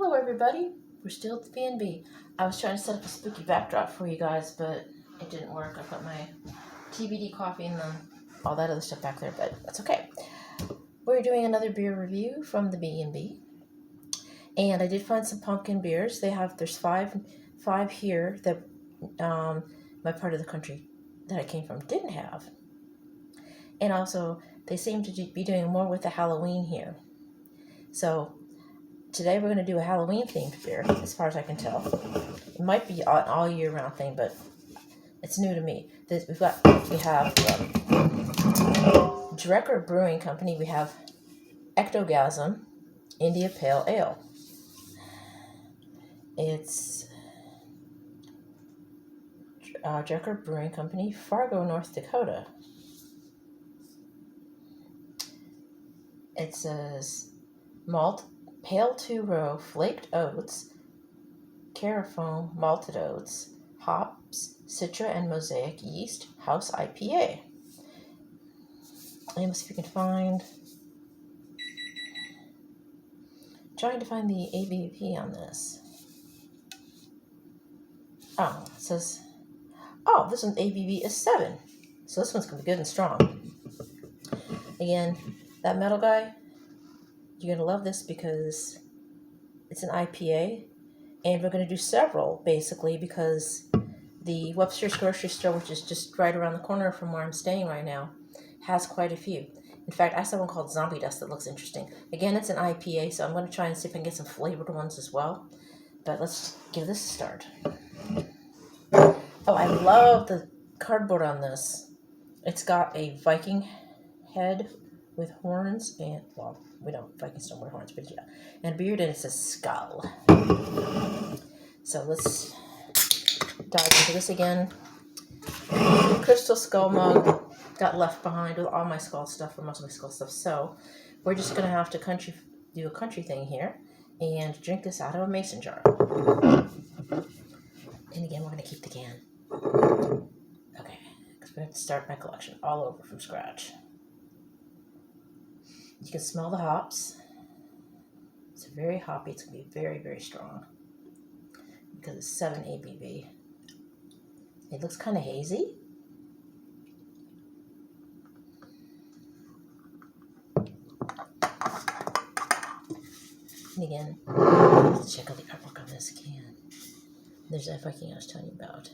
Hello everybody, we're still at the B&B. I was trying to set up a spooky backdrop for you guys, but it didn't work. I put my TBD coffee and all that other stuff back there, but that's okay. We're doing another beer review from the B&B, and I did find some pumpkin beers. There's five here that my part of the country that I came from didn't have. And also, they seem to be doing more with the Halloween here. So today we're going to do a Halloween themed beer, as far as I can tell. It might be an all year round thing, but it's new to me. We have Drekker Brewing Company. We have Ectogasm India Pale Ale. It's Drekker Brewing Company, Fargo, North Dakota. It says malt, pale 2-row, flaked oats, carafoam, malted oats, hops, Citra and Mosaic yeast, house IPA. Let me see if we can find. Trying to find the ABV on this. Oh, it says, this one's ABV is 7. So this one's going to be good and strong. Again, that metal guy, you're going to love this because it's an IPA. And we're going to do several, basically, because the Webster's Grocery Store, which is just right around the corner from where I'm staying right now, has quite a few. In fact, I saw one called Zombie Dust that looks interesting. Again, it's an IPA, so I'm going to try and see if I can get some flavored ones as well. But let's give this a start. Oh, I love the cardboard on this. It's got a Viking head with horns and, well, Vikings don't wear horns, but yeah. And a beard, and it says skull. So let's dive into this again. Crystal skull mug got left behind with all my skull stuff, or most of my skull stuff. So we're just going to have to do a country thing here and drink this out of a mason jar. And again, we're going to keep the can. Okay, because we have to start my collection all over from scratch. You can smell the hops. It's very hoppy. It's going to be very, very strong because it's 7 ABV. It looks kind of hazy. And again, let's check out the artwork on this can. There's that Viking I was telling you about.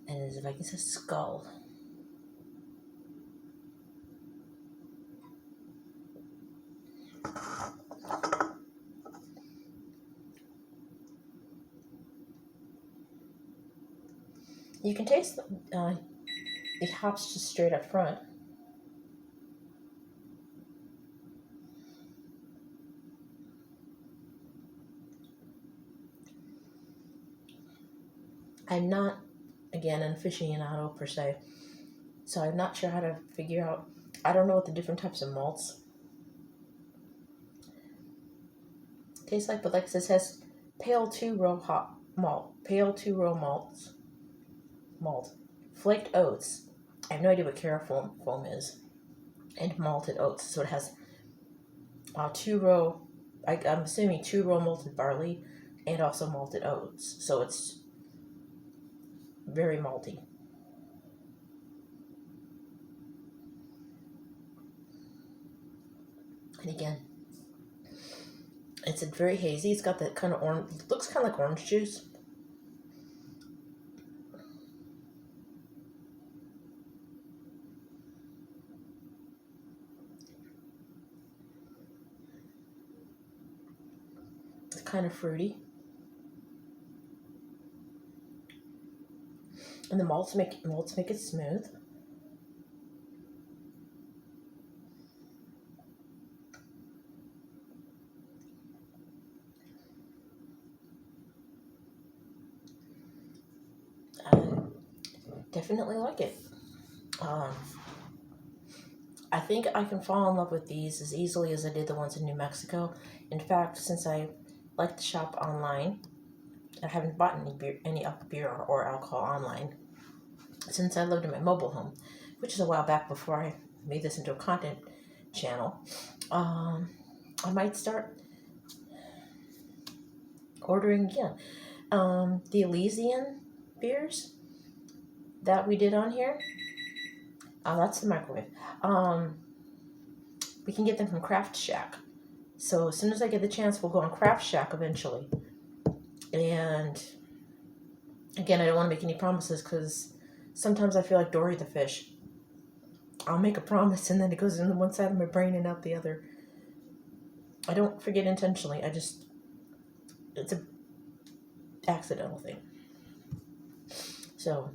And there's a Viking that says skull. You can taste the hops just straight up front. I'm not, again, an aficionado per se, so I'm not sure how to figure out. I don't know what the different types of malts taste like, but like this has pale 2-row pale 2-row malt, flaked oats. I have no idea what carafoam is, and malted oats. So it has 2-row. I'm assuming 2-row malted barley, and also malted oats. So it's very malty. And again, it's very hazy. It's got that kind of orange, looks kind of like orange juice. It's kind of fruity. And the malts make it smooth. I definitely like it. I think I can fall in love with these as easily as I did the ones in New Mexico. In fact, since I like to shop online, I haven't bought any beer or alcohol online since I lived in my mobile home, which is a while back before I made this into a content channel, I might start ordering again. The Elysian beers that we did on here, that's the microwave. We can get them from Craft Shack. So as soon as I get the chance, we'll go on Craft Shack eventually. And again, I don't want to make any promises because sometimes I feel like Dory the fish. I'll make a promise and then it goes in one side of my brain and out the other. I don't forget intentionally. It's a accidental thing. So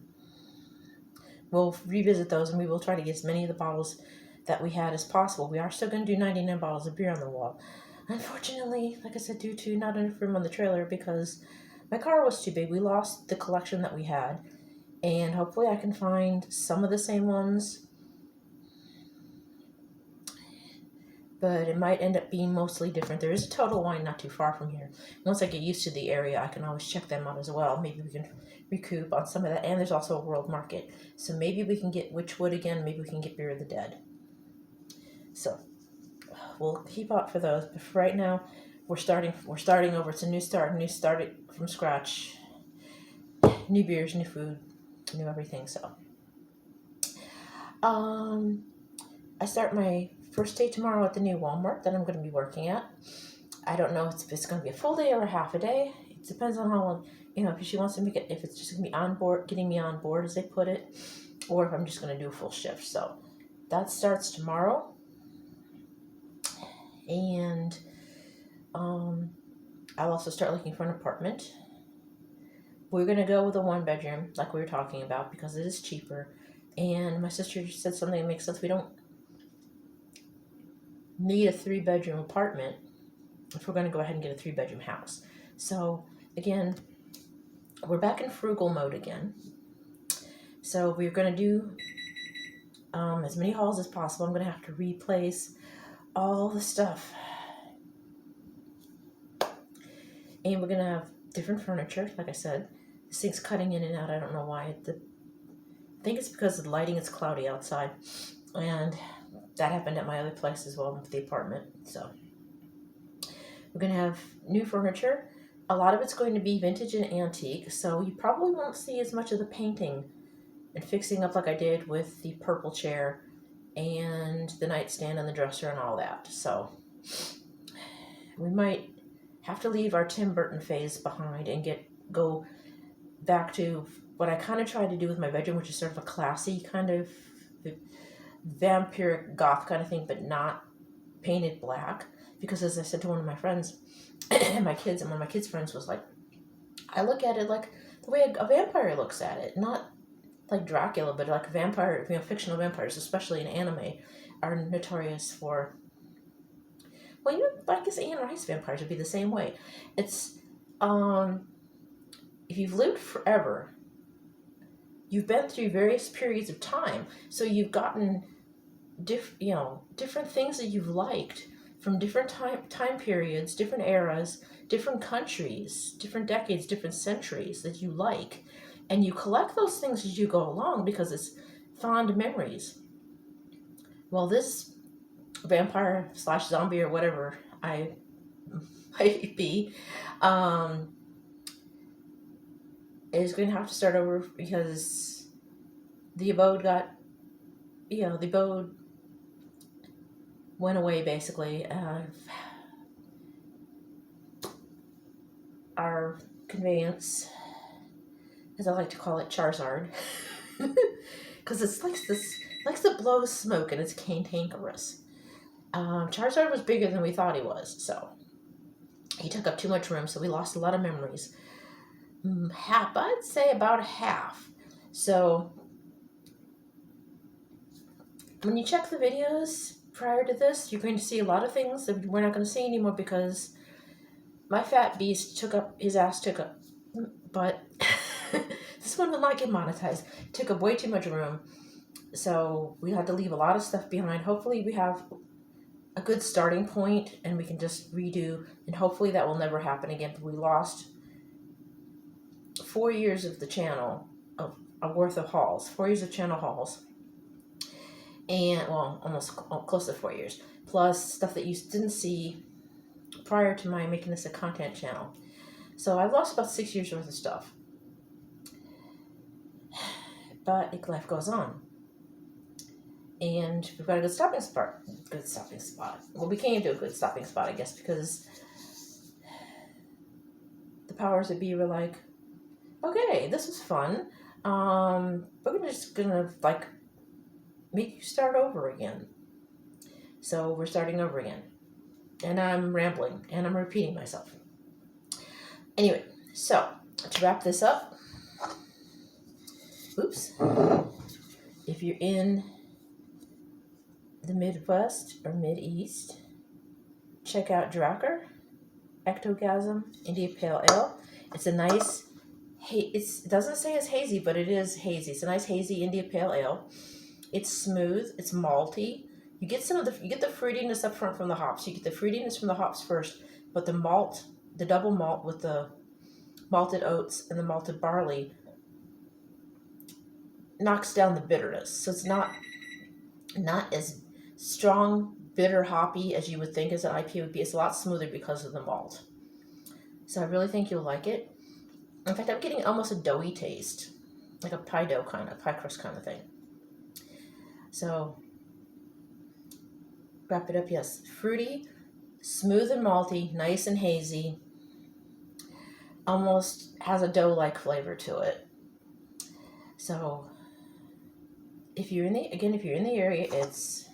we'll revisit those and we will try to get as many of the bottles that we had as possible. We are still going to do 99 bottles of beer on the wall. Unfortunately, like I said, due to not enough room on the trailer because my car was too big, we lost the collection that we had. And hopefully I can find some of the same ones, but it might end up being mostly different. There is a Total Wine not too far from here. Once I get used to the area, I can always check them out as well. Maybe we can recoup on some of that. And there's also a World Market. So maybe we can get Witchwood again. Maybe we can get Beer of the Dead. So we'll keep out for those. But for right now, we're starting over. It's a new start from scratch. New beers, new food, new everything. So I start my first day tomorrow at the new Walmart that I'm going to be working at. I don't know if it's going to be a full day or a half a day. It depends on how long, if she wants to make it, if it's just going to be on board, getting me on board as they put it, or if I'm just going to do a full shift. So that starts tomorrow. And I'll also start looking for an apartment. We're going to go with a 1-bedroom like we were talking about because it is cheaper. And my sister said something that makes sense. We don't need a 3-bedroom apartment if we're going to go ahead and get a 3-bedroom house. So again, we're back in frugal mode again. So we're going to do as many hauls as possible. I'm going to have to replace all the stuff. And we're going to have different furniture, like I said. This thing's cutting in and out. I don't know why. I think it's because of the lighting. It's cloudy outside. And that happened at my other place as well with the apartment. So we're going to have new furniture. A lot of it's going to be vintage and antique. So you probably won't see as much of the painting and fixing up like I did with the purple chair and the nightstand and the dresser and all that. So we might have to leave our Tim Burton phase behind and go back to what I kind of tried to do with my bedroom, which is sort of a classy kind of vampiric goth kind of thing, but not painted black. Because as I said to one of my friends and my kids, and one of my kids' friends was like, I look at it like the way a vampire looks at it, not like Dracula, but like a vampire, fictional vampires, especially in anime, are notorious for, well, I guess Anne Rice vampires would be the same way. It's, if you've lived forever, you've been through various periods of time, so you've gotten different things that you've liked from different time periods, different eras, different countries, different decades, different centuries that you like, and you collect those things as you go along because it's fond memories. Well, this vampire / zombie or whatever I might be, is going to have to start over because the abode went away basically. Our conveyance, as I like to call it, Charizard, because it's likes to blow smoke and it's cantankerous. Charizard was bigger than we thought he was, so he took up too much room, so we lost a lot of memories. I'd say about half. So when you check the videos prior to this, you're going to see a lot of things that we're not going to see anymore because my fat beast took up, but this one will not get monetized. It took up way too much room, so we had to leave a lot of stuff behind. Hopefully we have a good starting point and we can just redo, and hopefully that will never happen again. But we lost 4 years of the channel, of worth of hauls, 4 years of channel hauls. and well, almost close to 4 years, plus stuff that you didn't see prior to my making this a content channel. So I've lost about 6 years worth of stuff, but life goes on, and we've got a good stopping spot. Well, we came to a good stopping spot, I guess, because the powers that be were like, okay, this was fun. We're just gonna like make you start over again. So we're starting over again. And I'm rambling and I'm repeating myself. Anyway, so to wrap this up, oops, if you're in the Midwest or Mid-East, check out Drekker, Ectogasm, India Pale Ale. It's a nice, it doesn't say it's hazy, but it is hazy. It's a nice hazy India Pale Ale. It's smooth, it's malty. You get you get the fruitiness up front from the hops. You get the fruitiness from the hops first, but the malt, the double malt with the malted oats and the malted barley knocks down the bitterness. So it's not as strong, bitter, hoppy as you would think as an IPA would be. It's a lot smoother because of the malt. So I really think you'll like it. In fact, I'm getting almost a doughy taste, like a pie dough kind of, pie crust kind of thing. So wrap it up, yes. Fruity, smooth and malty, nice and hazy. Almost has a dough-like flavor to it. So if you're in the area, it's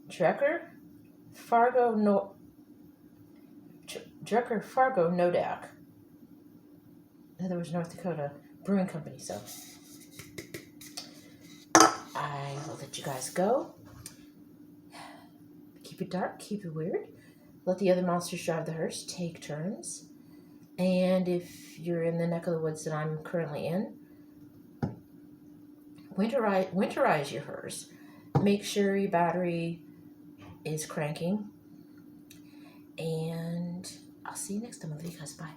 Drekker, Fargo, Nodak. In other words, North Dakota Brewing Company. So I will let you guys go. Keep it dark, keep it weird. Let the other monsters drive the hearse. Take turns. And if you're in the neck of the woods that I'm currently in, winterize your hearse. Make sure your battery is cranking. And I'll see you next time. I love you guys. Bye.